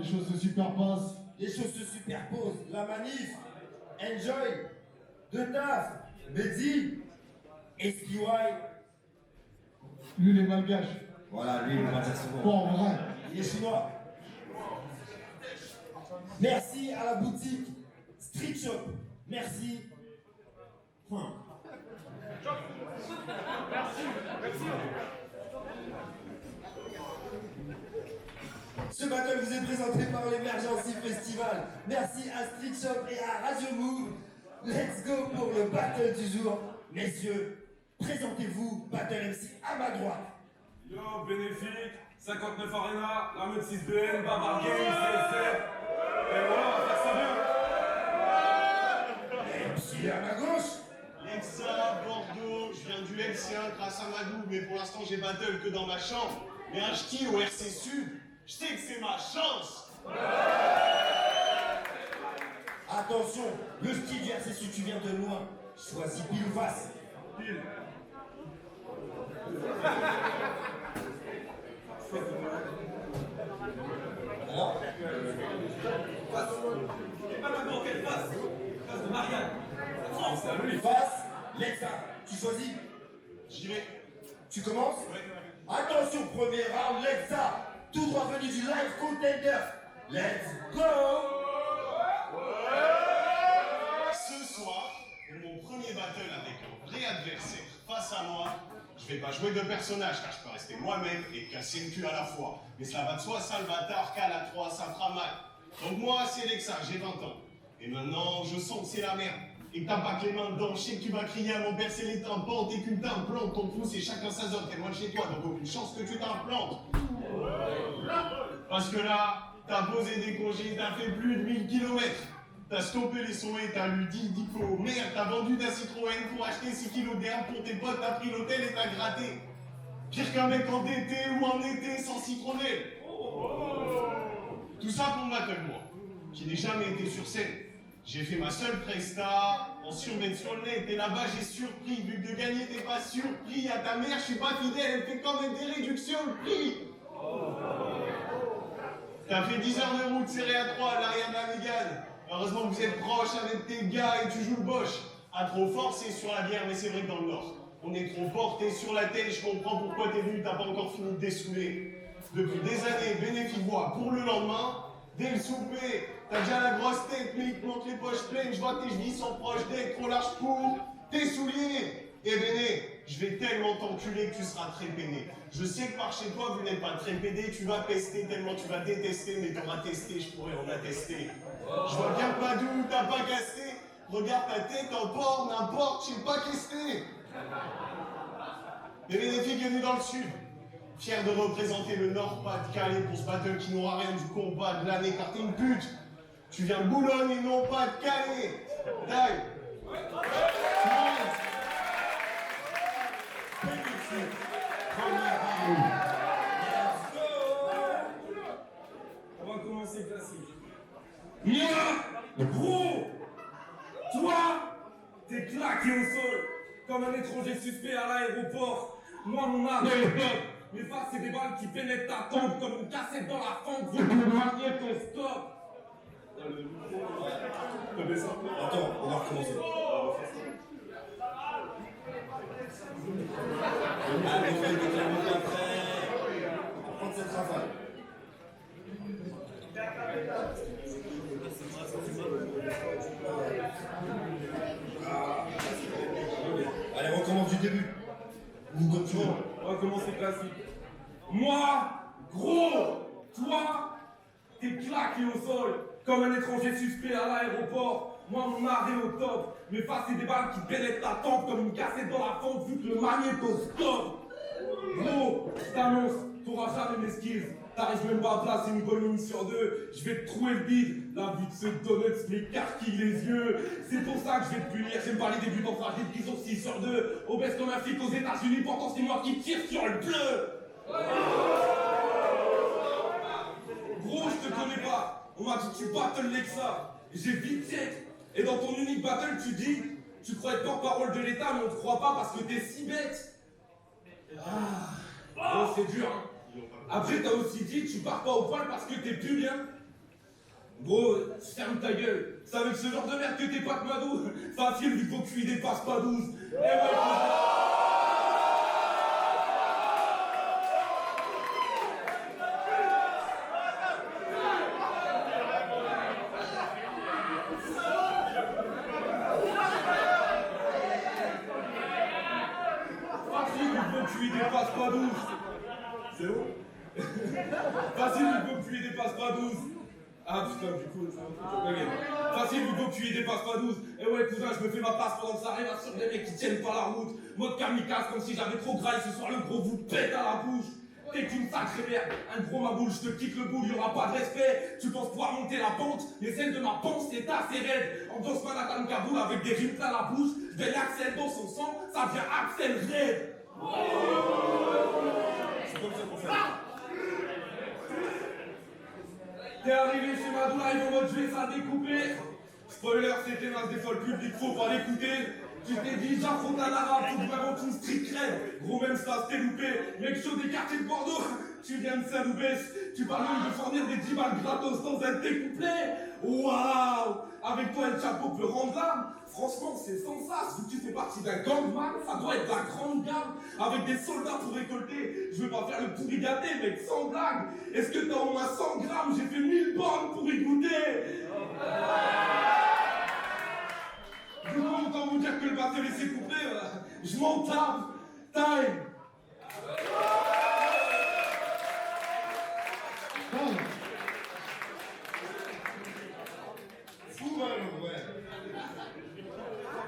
choses se superposent. Les choses se superposent. La manif, Enjoy, De Taf, Betty, SPY. Lui, il est malgache. Voilà, lui, il va dire souvent. Bon, en vrai. Il est chinois. Merci à la boutique Street Shop. Merci. Point. Ce battle vous est présenté par l'Emergency Festival. Merci à Street Shop et à Radio Move. Let's go pour le battle du jour. Messieurs, présentez-vous, Battle MC à ma droite. Yo, bénéfique, 59 Arena, la mode 6BN, Babar Game, CSF. Et voilà, on va faire ça bien. MC à ma gauche. Lexa, Bordeaux, je viens du LC1 grâce à Madou, mais pour l'instant j'ai battle que dans ma chambre. Mais un ch'ti au RC Sud, je sais que c'est ma chance. Attention, le style du RC Sud, tu viens de loin. Choisis pile ou face. Pile. Alors, Et pas maintenant, quelle face? Face de Marianne. France, c'est à lui. face, Lexa, tu choisis. J'y vais. Tu commences. Ouais. Attention, premier round, Lexa, tout droit venu du live contender. Let's go. Ce soir, pour mon premier battle avec un vrai adversaire face à moi, je vais pas jouer de personnage car je peux rester moi-même et casser le cul à la fois. Mais cela va de soi, Salvatore, qu'à la 3, ça fera mal. Donc moi, c'est Lexa, j'ai 20 ans. Et maintenant, je sens que c'est la merde. Et que t'as pas que les mains dedans, je sais que tu vas crier à mon père, c'est les tympans, et qu'une t'implante, ton trou c'est chacun sa zone, t'es loin de chez toi, donc aucune chance que tu t'implantes. Parce que là, t'as posé des congés, t'as fait plus de 1000 km. T'as stoppé les souhaits, t'as lu 10 dico. Merde, t'as vendu ta Citroën pour acheter 6 kilos d'herbe pour tes potes, t'as pris l'hôtel et t'as gratté. Pire qu'un mec endetté ou en été sans citronnelle. Tout ça pour ma gueule, moi, qui n'ai jamais été sur scène. J'ai fait ma seule presta en survêt sur le net et là-bas j'ai surpris, vu que de gagner t'es pas surpris. À ta mère, je suis pas fidèle, elle fait quand même des réductions de prix. T'as fait 10 heures de route serré à 3 à l'arrière de la Mégane. Heureusement que vous êtes proche avec tes gars et tu joues le boche. À trop fort, c'est sur la bière, mais c'est vrai que dans le Nord, on est trop fort, t'es sur la tête, je comprends pourquoi t'es venu, t'as pas encore fini de dessouler. Depuis des années, bénéfice voix pour le lendemain, dès le souper, t'as déjà la grosse tête, mais il te manque les poches pleines, je vois tes chevilles sont proches d'être trop larges pour tes souliers. Et Béné, je vais tellement t'enculer que tu seras très peiné. Je sais que par chez toi, vous n'êtes pas très pédé, tu vas pester tellement tu vas détester, mais t'auras testé, je pourrais en attester. Je vois bien pas d'où t'as pas casté. Regarde ta tête en porc, n'importe, je sais pas questé. Les bénéfiques venus dans le sud, fiers de représenter le Nord-Pas-de-Calais pour ce battle qui n'aura rien du combat de l'année, car t'es une pute. Tu viens de Boulogne et non pas de Calais. Taille. On va commencer classique. Moi, gros, toi, t'es claqué au sol, comme un étranger suspect à l'aéroport. Moi, mon âme, mes faces, c'est des balles qui pénètrent ta tempe comme une cassette dans la fente. Vous me maniez ton stop. Attends, on va recommencer. Allez, on fait des clameurs après. On va prendre cette rafale. Allez, on recommence du début. Ou comme tu veux. On va commencer classique. Moi, gros, toi, t'es claqué au sol, comme un étranger suspect à l'aéroport. Moi, mon art est au top. Mes faces, c'est des balles qui pénètrent ta tempe comme une cassette dans la fente, vu que le magnétoscope. Gros, je t'annonce, t'auras jamais mes skills. T'arrives même pas à placer une bonne ligne sur deux. Je vais te trouver le bide. La vie de ce donuts m'écarquille les yeux. C'est pour ça que je vais te punir. J'aime pas les débutants fragiles qui sont 6 sur 2. Obèse comme un flic aux États-Unis. Pourtant, c'est moi qui tire sur le bleu. Gros, je te connais pas. On m'a dit tu battles Lexa. J'ai vite check. Et dans ton unique battle, tu dis tu crois être porte-parole de l'État, mais on te croit pas parce que t'es si bête. Ah, gros, c'est dur, hein. Après, t'as aussi dit tu pars pas au poil parce que t'es plus bien. Gros, ferme ta gueule. C'est avec ce genre de merde que t'es pas de Madou. Facile vu que vos QI dépassent pas 12. Eh ouais, facile vu que vos QI dépassent pas 12. C'est bon? Facile vu que vos QI dépassent pas 12. Ah putain, du coup, facile vu que vos QI dépassent pas 12. Eh ouais, cousin, je me fais ma place pendant que ça arrive sur les mecs qui tiennent pas la route. Mode kamikaze, comme si j'avais trop graille ce soir, le gros vous pète à la bouche. T'es qu'une sacrée merde, un gros maboule, je te kick le boule, y'aura pas de respect. Tu penses pouvoir monter la pente, mais celle de ma pente c'est assez raide. Ambiance Manhattan Kaboul avec des rimes plein la bouche. Je vais Axel dans son sang, ça devient Axel Red. C'est comme ça qu'on fait. T'es arrivé chez Madou live en mode je vais ça découper. Spoiler, c'était l'un des folles publiques, faut pas l'écouter. Tu t'es dit j'affronte un arabe, faut vraiment tout street cred. Gros même ça c'était loupé, mec chaud des quartiers de Bordeaux. Tu viens de Saint-Loubès, tu parles même de fournir des 10 balles gratos dans un découplet. Waouh, avec toi le chapeau peut rendre l'âme. Franchement c'est sans sas, vu que tu fais partie d'un gangman, ça doit être la grande gamme. Avec des soldats pour récolter, je veux pas faire le pourri gâté mec, sans blague. Est-ce que t'as au moins 100 grammes, j'ai fait 1000 bornes pour y goûter. Du coup, autant vous dire que le bateau laissé couper, je m'en tape. Time. Fou, ouais.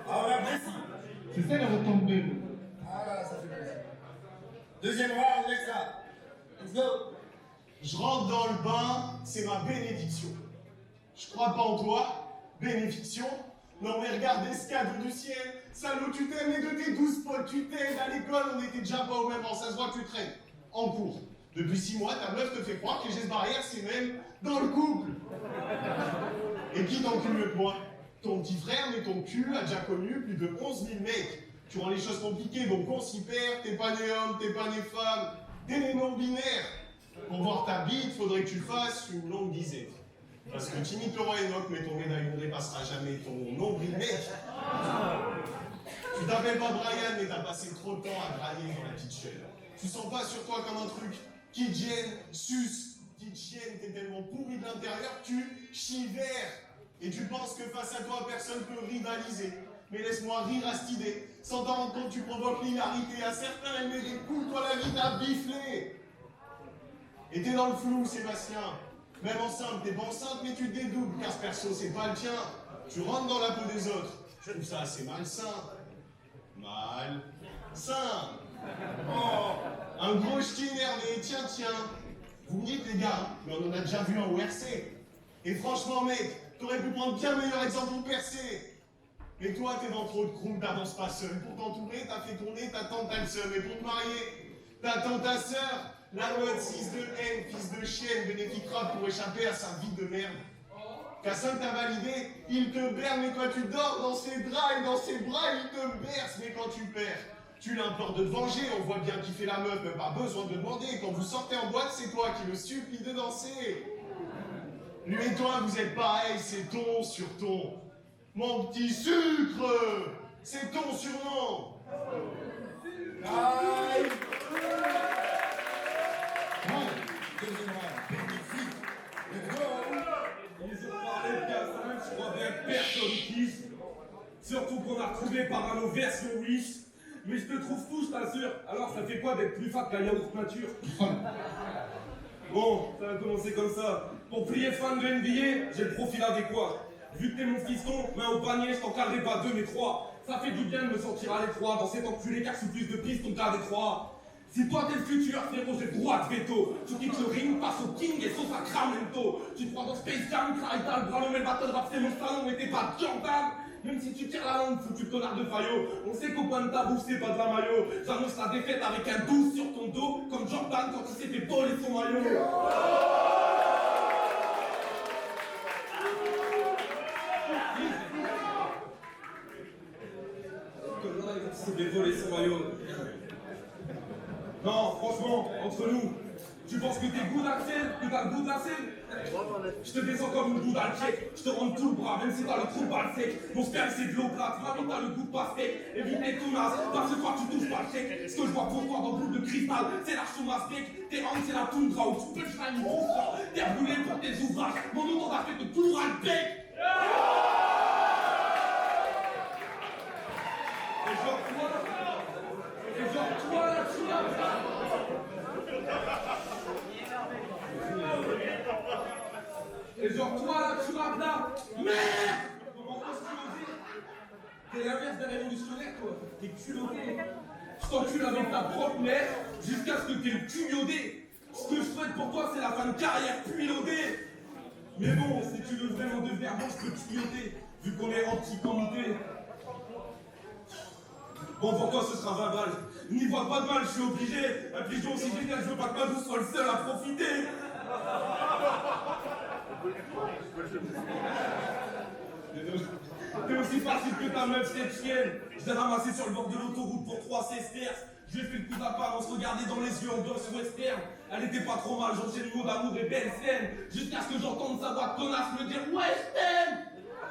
Alors là, merci. C'est ça les retombées. Ah là, ça fait plaisir. Deuxième round, Alexa. Let's go. Je rentre dans le bain, c'est ma bénédiction. Je crois pas en toi, bénédiction. Non mais regarde ce cadeau du ciel. Salaud, tu t'aimes et de tes 12 potes, tu t'aimes. À l'école, on était déjà pas au même rang, ça se voit que tu traînes. En cours. Depuis 6 mois, ta meuf te fait croire que les gestes barrières, c'est même dans le couple. Et qui t'encule mieux que moi? Ton petit frère, mais ton cul a déjà connu plus de 11 000 mecs. Tu rends les choses compliquées, donc on s'y perd. T'es pas né homme, t'es pas né femme, t'es né non-binaire. Pour voir ta bite, faudrait que tu fasses une longue disette. Parce que Timmy Laurent Enoch, mais ton médaillon ne dépassera jamais ton nombril mec. Tu t'appelles pas Brian, mais t'as passé trop de temps à grailler dans la petite chaîne. Tu sens pas sur toi comme un truc qui te gêne, suce, petite chienne, t'es tellement pourri de l'intérieur que tu chivères. Et tu penses que face à toi, personne peut rivaliser. Mais laisse-moi rire à cette idée. Sans t'en rendre compte, tu provoques l'hilarité. À certains, elle met des coups, toi la vie t'a biflé. Et t'es dans le flou, Sébastien. Même enceinte, t'es pas enceinte, mais tu te dédoubles, car ce perso, c'est pas le tien. Tu rentres dans la peau des autres. Je trouve ça assez malsain. Malsain. Oh, un gros ch'ti énervé, tiens. Vous me dites, les gars, mais on en a déjà vu un ORC. Et franchement, mec, t'aurais pu prendre bien meilleur exemple pour percer. Mais toi, t'es dans trop de crew, t'avances pas seul. Pour t'entourer, t'as fait tourner ta tante, t'as le seum. Et pour te marier, t'attends ta sœur. La mode 6 de haine, fils de chienne, bénéficiera pour échapper à sa vie de merde. Cassin t'a validé, il te berne, mais toi tu dors dans ses draps et dans ses bras, il te berce. Mais quand tu perds, tu l'implores de te venger, on voit bien qu'il fait la meuf, même pas besoin de demander. Quand vous sortez en boîte, c'est toi qui le supplie de danser. Lui et toi, vous êtes pareil, c'est ton sur ton. Mon petit sucre, c'est ton surnom. Aïe. Deuxième round, bénéfique. Let's go. Ils ont parlé de Cassin, je crois bien que personne kiffe. Surtout qu'on a retrouvé par nos versions Wish. Mais je te trouve fou, je t'assure. Alors ça fait quoi d'être plus fat qu'un yaourt nature? Bon, ça va commencer comme ça. Pour plier fan de NBA, j'ai le profil adéquat. Vu que t'es mon fiston, main au panier, je t'encadrerai pas 2 mais 3. Ça fait du bien de me sentir à l'étroit. Dans cet enculé car sous plus de pistes, ton cas d'étroit. Si toi t'es le futur, frérot, j'ai droit de veto. Tu quittes le ring, passe au king et sauce à Cramento. Tu te crois dans Space Jam, Crytal, Brano, mais le battle rap c'est mon salon, mais t'es pas Jordan. Même si tu tires la langue, foutu connard de faillot. On sait qu'au point de ta bouche, c'est pas de la maillot. J'annonce la défaite avec un 12 sur ton dos, comme Jordan quand il s'est fait voler son maillot. C'est dévoler son maillot. Non, franchement, entre nous, Tu penses que t'es goût d'accès, que t'as le goût de la scène? Je te descends comme une boue dans le check, je te rentre tout le bras, même si t'as le trou pas le sec. Mon sperme c'est de l'eau plate, mamie t'as le goût de pastèque. Évite les tournasses, parce que toi tu touches pas le chèque. Ce que je vois pour toi dans le boule de cristal, c'est la chômage bec. Tes hanches c'est la toundra où tu peux le shine tout franc. T'es brûlé pour tes ouvrages, mon auto t'a fait de tout le bec. Et genre toi là tu l'as. Et genre toi là tu m'as là. Merde. Comment oses-tu oser? T'es l'inverse d'un révolutionnaire toi. T'es culotté. Je t'encule avec ta propre mère jusqu'à ce que t'aies le cul iodé. Ce que je souhaite pour toi c'est la fin de carrière puilodée. Mais bon, si tu veux vraiment devenir bon, je peux te tuyauter, vu qu'on est anti-comité. Bon, pour toi, ce sera 20 balles. N'y vois pas de mal, je suis obligé. Un pigeon aussi génial, je veux pas que ma douce soit le seul à profiter. T'es aussi facile que ta meuf, cette chienne. Je l'ai ramassé sur le bord de l'autoroute pour 3 sesterces. Je lui ai fait le coup d'appart, on se regardait dans les yeux en danse western. Elle était pas trop mal, j'enchaîne le mot d'amour et belle scène. Jusqu'à ce que j'entende sa voix connasse me dire ouais, je t'aime.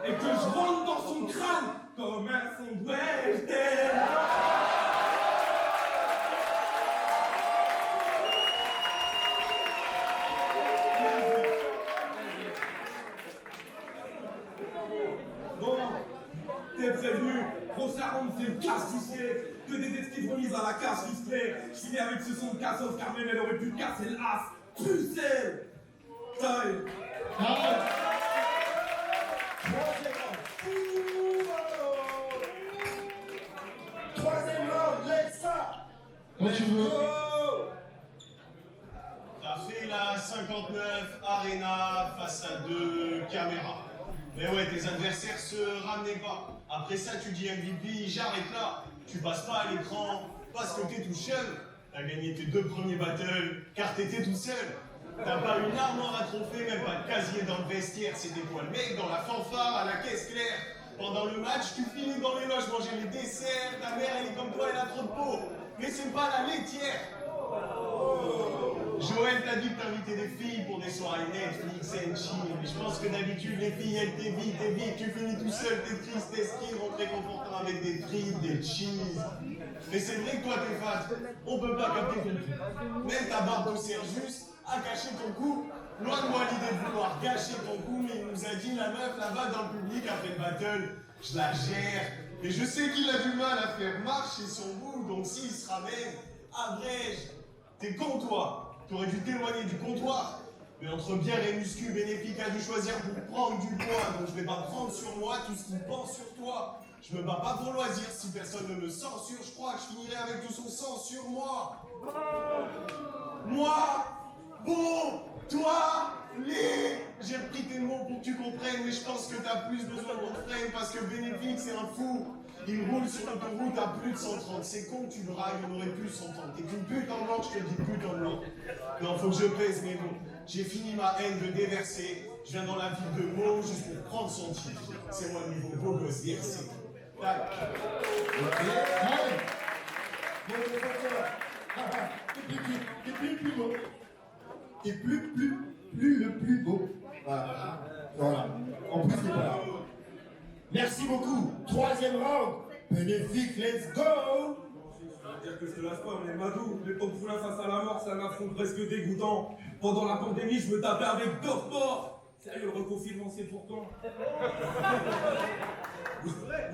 Et que je rentre dans son crâne comme un son de ouais, je t'aime. Bon, t'es prévenu, grosse ronde, c'est une casse du siècle. Que des esquives remises à la casse display. Je finis avec ce son de cassos car même elle aurait pu casser le as. Pucelle. Taille. Troisième round, let's go. Quand tu veux. T'as fait la 59 Arena face à 2 caméras. Mais ouais, tes adversaires se ramenaient pas. Après ça, tu dis MVP, j'arrête là. Tu passes pas à l'écran parce que t'es tout seul. T'as gagné tes 2 premiers battles car t'étais tout seul. T'as pas une armoire à trophée, même pas de casier dans le vestiaire. C'était toi le mec dans la fanfare à la caisse claire. Pendant le match, tu finis dans les loges manger les desserts. Ta mère, elle est comme toi, elle a trop de peau. Mais c'est pas la laitière. Joël t'a dit que t'invitais des filles pour des soirées Netflix and chill. Mais je pense que d'habitude, les filles, elles t'évitent, tu finis tout seul, t'es triste, t'es ski, rentré confortant avec des frites, des cheese. Mais c'est vrai que toi, t'es fat. On peut pas capter ton cul. Même ta barbe te sert juste à cacher ton cou. Loin de moi l'idée de vouloir gâcher ton cou, mais il nous a dit la meuf là-bas dans le public après le battle, je la gère. Et je sais qu'il a du mal à faire marcher son bout, donc s'il se ramène, abrège. T'es con toi. T'aurais dû t'éloigner du comptoir. Mais entre bière et muscu, bénéfique a dû choisir pour prendre du poids. Donc je vais pas prendre sur moi tout ce qu'il pense sur toi. Je me bats pas pour loisir, si personne ne me censure, je crois que je finirai avec tout son sang sur moi. Moi, bon, toi, les... J'ai repris tes mots pour que tu comprennes, mais je pense que t'as plus besoin de mon frein parce que bénéfique c'est un fou. Il roule sur l'autoroute à plus de 130. C'est con que tu le railles, on aurait pu s'entendre. T'es qu'une pute en blanc, je te dis pute en blanc. Non, faut que je pèse mes mots. J'ai fini ma haine de déverser. Je viens dans la ville de Meaux juste pour prendre son titre. C'est moi le nouveau beau gosse DRC. Tac. Bon, les facteurs. T'es plus le plus beau. T'es plus le plus beau. Voilà. En plus, c'est pas là. Merci beaucoup. Troisième round. Bénéfique, let's go. Je veux dire que je te lâche pas, mais Madou, les temps de poulain face à la mort, c'est un affront presque dégoûtant. Pendant la pandémie, je me tapais avec Doctor. Sérieux, le reconfinement, c'est pour quand?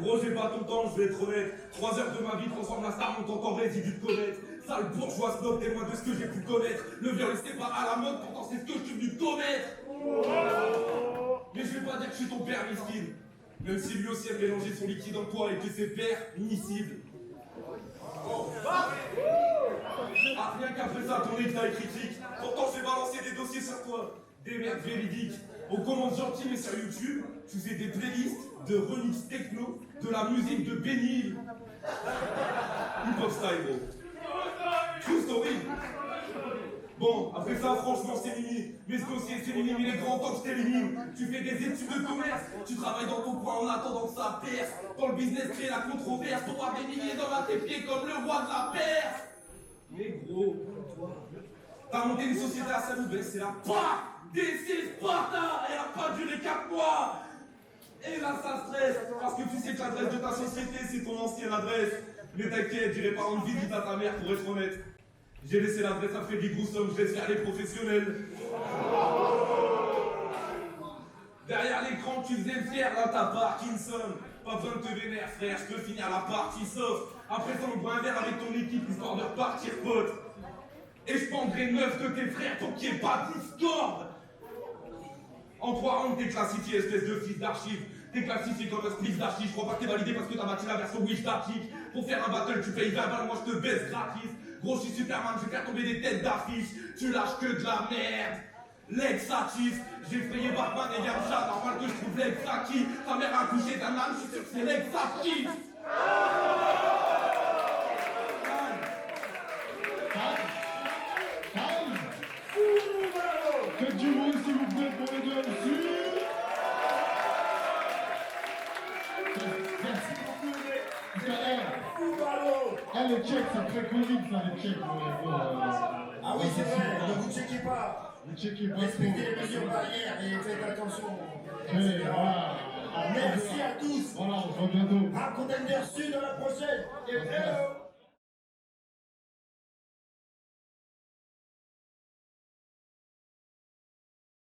Gros, j'ai pas ton temps, je vais être honnête. 3 heures de ma vie transforme la star montant en résidu de comète. Sale bourgeois snob, témoin de ce que j'ai pu connaître. Le viol, c'était pas à la mode, pourtant c'est ce que je suis venu commettre. Mais je vais pas dire que je suis ton père miskin. Même si lui aussi a mélangé son liquide en toi et que c'est permissible. Ah, rien qu'après ça, ton état est critique. Pourtant, j'ai balancé des dossiers sur toi. Des merdes véridiques. On commande gentil, mais sur YouTube, tu fais des playlists de remix techno, de la musique de Benny. Hip-hop style, gros. True story. Bon, après ça, franchement, c'est mini. Mais ce dossier, c'est mini, il est grand temps que je t'élimine. Tu fais des études de commerce, tu travailles dans ton coin en attendant que ça perce. Dans le business, crée la controverse, pour avoir des milliers dans tes pieds comme le roi de la Perse. Mais gros, toi, T'as monté une société à Saint-Louis, c'est la PAC DC Sparta. Elle a pas duré 4 mois. Et là, ça stresse, parce que tu sais que l'adresse de ta société, c'est ton ancienne adresse. Mais t'inquiète, j'irai pas rendre visite à ta mère pour être honnête. J'ai laissé l'adresse à Freddy Groussom, je laisse faire les professionnels. Derrière l'écran, tu faisais le fier, là t'as Parkinson. Pas besoin de te vénérer, frère, je peux finir la partie soft. Après ça, on boit un verre avec ton équipe, histoire de repartir, pote. Et je prendrai 9 de tes frères pour qu'il n'y ait pas de discorde. En 3 rounds, t'es classifié, espèce de fils d'archive. T'es classifié comme un spliff d'archive. Je crois pas que t'es validé parce que t'as bâti la version Wish d'archive. Pour faire un battle, tu payes 20 balles, moi je te baisse gratis. Gros, je suis Superman, je vais faire tomber des têtes d'affiche. Tu lâches que de la merde. L'ex-satif, j'ai effrayé Batman et Yamcha. Normal que je trouve l'ex-saki. Ta mère a accouché d'un âme, je suis sûr que c'est l'ex-satif. Calme. Faites du bruit s'il vous plaît pour les deux MC. Merci beaucoup les les checks c'est très comique ça les checks. Ah oui, c'est vrai, ne vous checkez pas. Ne checkez pas Respectez les mesures barrières et faites attention. Et voilà. Merci à tous. Voilà, on se voit bientôt. Un contender sud dans la prochaine. Et hello.